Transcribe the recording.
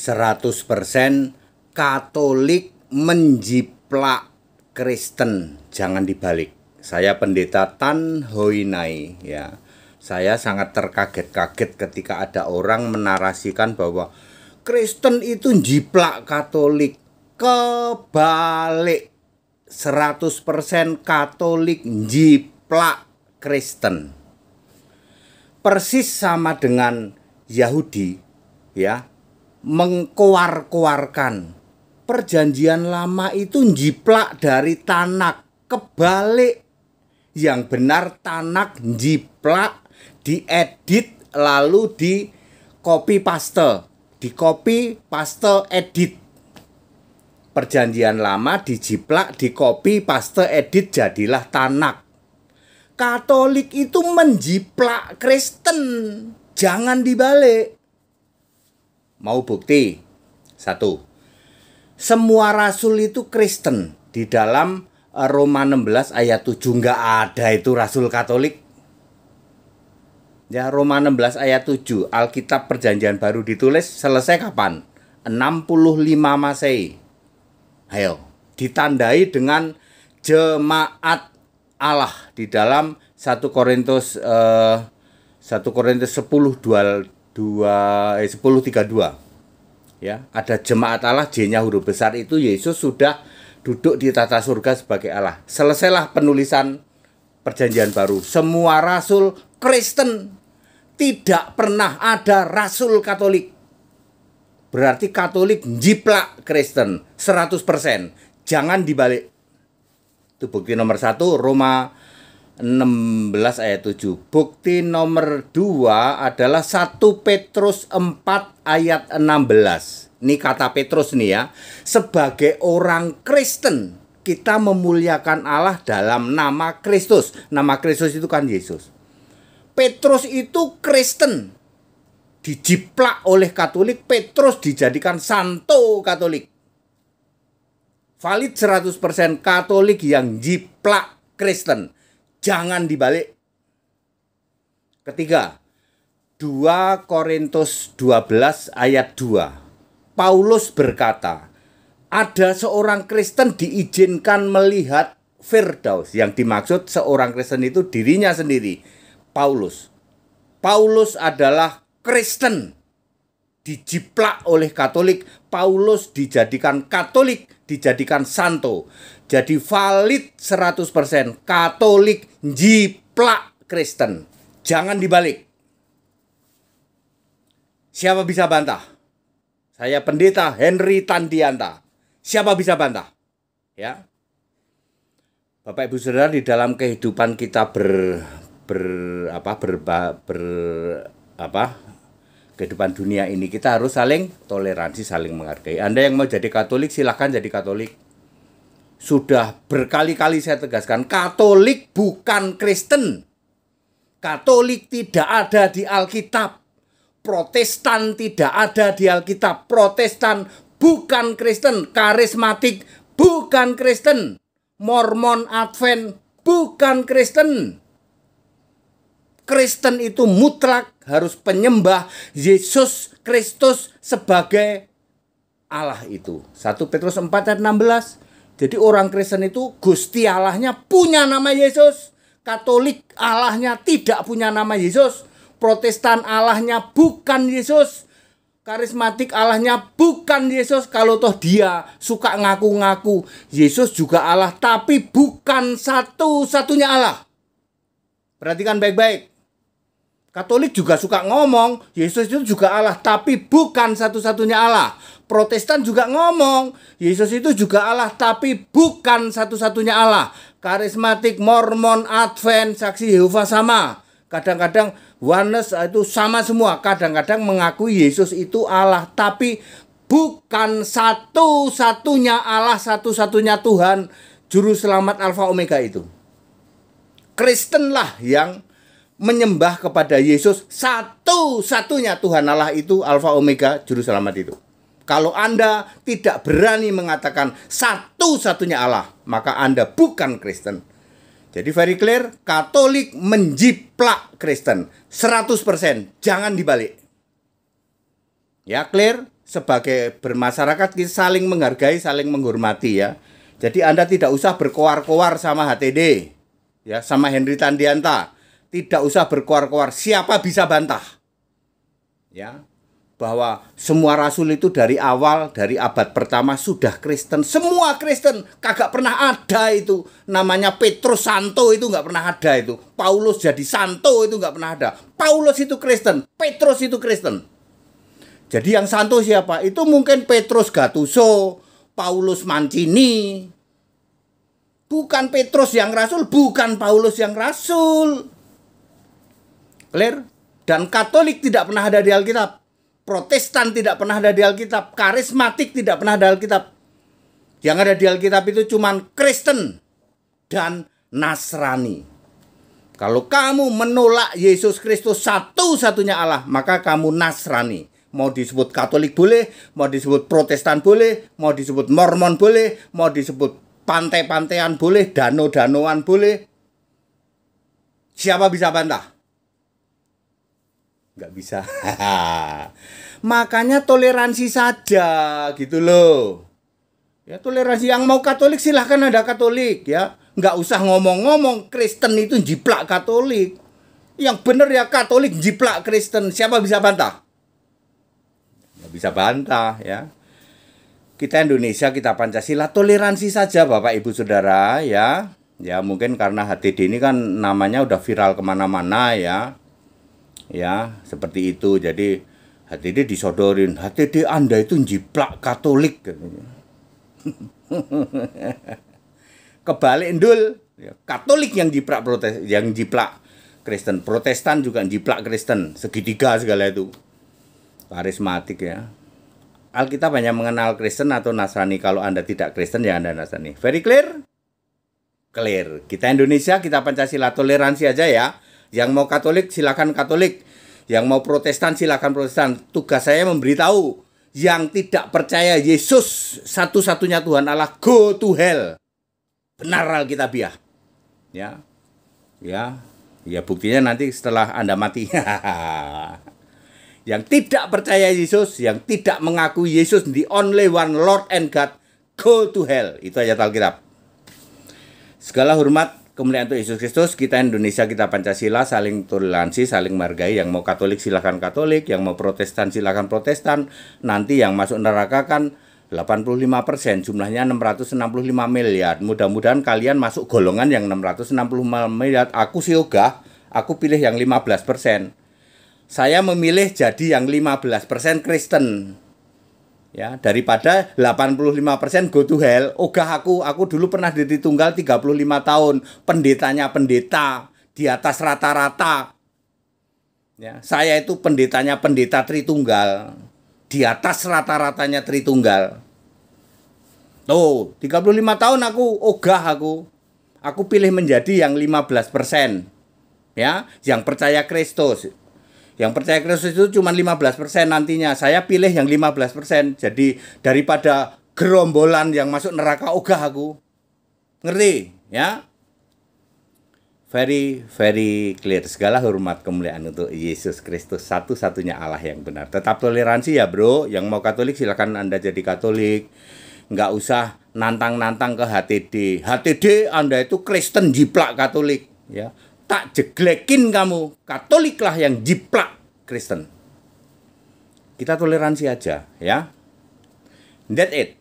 100% Katolik menjiplak Kristen, jangan dibalik. Saya Pendeta Tan Hoi Nai ya. Saya sangat terkaget-kaget ketika ada orang menarasikan bahwa Kristen itu jiplak Katolik. Kebalik. 100% Katolik jiplak Kristen. Persis sama dengan Yahudi ya, mengkoar-koarkan Perjanjian Lama itu jiplak dari Tanak. Kebalik. Yang benar Tanak jiplak, diedit, lalu di copy paste, edit. Perjanjian Lama dijiplak, di copy paste, edit, jadilah Tanak. Katolik itu menjiplak Kristen, jangan dibalik. Mau bukti? 1. Semua rasul itu Kristen. Di dalam Roma 16 ayat 7 nggak ada itu rasul Katolik. Ya, Roma 16 ayat 7, Alkitab Perjanjian Baru ditulis selesai kapan? 65 Masehi. Ayo, ditandai dengan jemaat Allah di dalam 1 Korintus 10:32. Ya, ada jemaat Allah, J-nya huruf besar itu Yesus sudah duduk di tata surga sebagai Allah. Selesailah penulisan Perjanjian Baru. Semua rasul Kristen. Tidak pernah ada rasul Katolik. Berarti Katolik jiplak Kristen 100%. Jangan dibalik. Itu bukti nomor 1, Roma 16 ayat 7. Bukti nomor 2 adalah 1 Petrus 4 ayat 16. Ini kata Petrus nih ya. Sebagai orang Kristen, kita memuliakan Allah dalam nama Kristus. Nama Kristus itu kan Yesus. Petrus itu Kristen. Dijiplak oleh Katolik, Petrus dijadikan santo Katolik. Valid 100% Katolik yang jiplak Kristen. Jangan dibalik. Ketiga, 2 Korintus 12 ayat 2. Paulus berkata, ada seorang Kristen diizinkan melihat Firdaus. Yang dimaksud seorang Kristen itu dirinya sendiri, Paulus. Paulus adalah Kristen. Dijiplak oleh Katolik, Paulus dijadikan Katolik, dijadikan santo. Jadi valid 100% Katolik jiplak Kristen. Jangan dibalik. Siapa bisa bantah? Saya Pendeta Henry Tandianta. Siapa bisa bantah? Ya. Bapak Ibu Saudara, di dalam kehidupan kita kehidupan dunia ini kita harus saling toleransi, saling menghargai. Anda yang mau jadi Katolik silahkan jadi Katolik. Sudah berkali-kali saya tegaskan, Katolik bukan Kristen. Katolik tidak ada di Alkitab. Protestan tidak ada di Alkitab. Protestan bukan Kristen. Karismatik bukan Kristen. Mormon, Advent bukan Kristen. Kristen itu mutlak harus penyembah Yesus Kristus sebagai Allah itu. 1 Petrus 4 ayat 16. Jadi orang Kristen itu Gusti Allahnya punya nama Yesus. Katolik Allahnya tidak punya nama Yesus. Protestan Allahnya bukan Yesus. Karismatik Allahnya bukan Yesus. Kalau toh dia suka ngaku-ngaku Yesus juga Allah, tapi bukan satu-satunya Allah. Perhatikan baik-baik. Katolik juga suka ngomong Yesus itu juga Allah, tapi bukan satu-satunya Allah. Protestan juga ngomong Yesus itu juga Allah, tapi bukan satu-satunya Allah. Karismatik, Mormon, Advent, Saksi Yehova sama. Kadang-kadang Oneness itu sama semua. Kadang-kadang mengakui Yesus itu Allah, tapi bukan satu-satunya Allah, satu-satunya Tuhan, Juru Selamat Alfa Omega itu. Kristenlah yang menyembah kepada Yesus, satu-satunya Tuhan Allah itu, Alfa Omega, Juru Selamat itu. Kalau Anda tidak berani mengatakan satu-satunya Allah, maka Anda bukan Kristen. Jadi very clear, Katolik menjiplak Kristen 100%, jangan dibalik. Ya, clear? sebagai bermasyarakat kita saling menghargai, saling menghormati ya. Jadi Anda tidak usah berkoar-koar sama HTD, ya, sama Henry Tandianta. Tidak usah berkoar-koar. Siapa bisa bantah? Ya, bahwa semua rasul itu dari awal, dari abad pertama sudah Kristen. Semua Kristen. Kagak pernah ada itu. Namanya Petrus Santo itu nggak pernah ada itu. Paulus jadi Santo itu nggak pernah ada. Paulus itu Kristen. Petrus itu Kristen. Jadi yang Santo siapa? Itu mungkin Petrus Gattuso, Paulus Mancini. Bukan Petrus yang rasul, bukan Paulus yang rasul. Clear? Dan Katolik tidak pernah ada di Alkitab. Protestan tidak pernah ada di Alkitab. Karismatik tidak pernah ada di Alkitab. Yang ada di Alkitab itu cuman Kristen dan Nasrani. Kalau kamu menolak Yesus Kristus satu-satunya Allah, maka kamu Nasrani. Mau disebut Katolik boleh, mau disebut Protestan boleh, mau disebut Mormon boleh, mau disebut pantai-pantaian boleh, danau-danauan boleh. Siapa bisa bantah? Nggak bisa. Makanya toleransi saja gitu loh. Ya, toleransi. Yang mau Katolik silahkan ada Katolik ya. Nggak usah ngomong-ngomong Kristen itu jiplak Katolik. Yang benar ya Katolik jiplak Kristen. Siapa bisa bantah? Nggak bisa bantah ya. Kita Indonesia, kita Pancasila, toleransi saja Bapak Ibu Saudara ya. Ya mungkin karena HTD ini kan namanya udah viral kemana-mana ya. Ya, seperti itu. Jadi HTD disodorin, HTD Anda itu jiplak Katolik katanya. Kebalik ndul, ya, Katolik yang jiplak Kristen, Protestan juga jiplak Kristen, segitiga segala itu. Karismatik ya. Alkitab hanya mengenal Kristen atau Nasrani. Kalau Anda tidak Kristen ya Anda Nasrani. Very clear? Clear. Kita Indonesia, kita Pancasila, toleransi aja ya. Yang mau Katolik silakan Katolik, yang mau Protestan silakan Protestan. Tugas saya memberitahu yang tidak percaya Yesus satu-satunya Tuhan Allah, go to hell. Benar Alkitabiah. Ya. Ya. Ya buktinya nanti setelah Anda mati. Yang tidak percaya Yesus, yang tidak mengakui Yesus the only one Lord and God, go to hell. Itu ayat Alkitab. Segala hormat kemuliaan untuk Yesus Kristus. Kita Indonesia, kita Pancasila, saling toleransi, saling menghargai. Yang mau Katolik silakan Katolik, yang mau Protestan silakan Protestan. Nanti yang masuk neraka kan 85%, jumlahnya 665 miliar. Mudah-mudahan kalian masuk golongan yang 665 miliar. Aku sih ogah, aku pilih yang 15%. Saya memilih jadi yang 15% Kristen. Ya, daripada 85% go to hell. Ogah aku dulu pernah di Tritunggal 35 tahun. Pendetanya pendeta di atas rata-rata. Ya, saya itu pendetanya pendeta Tritunggal. Di atas rata-ratanya Tritunggal. Tuh, 35 tahun aku ogah aku. Aku pilih menjadi yang 15%. Ya, yang percaya Kristus. Yang percaya Kristus itu cuma 15% nantinya. Saya pilih yang 15%. Jadi daripada gerombolan yang masuk neraka ogah aku. Ngerti? Ya? Very, very clear. Segala hormat kemuliaan untuk Yesus Kristus, satu-satunya Allah yang benar. Tetap toleransi ya bro. Yang mau Katolik silakan Anda jadi Katolik. Nggak usah nantang-nantang ke HTD. HTD Anda itu Kristen jiplak Katolik. Ya. Tak jeglekin kamu, Katoliklah yang jiplak Kristen. Kita toleransi aja, ya. That's it.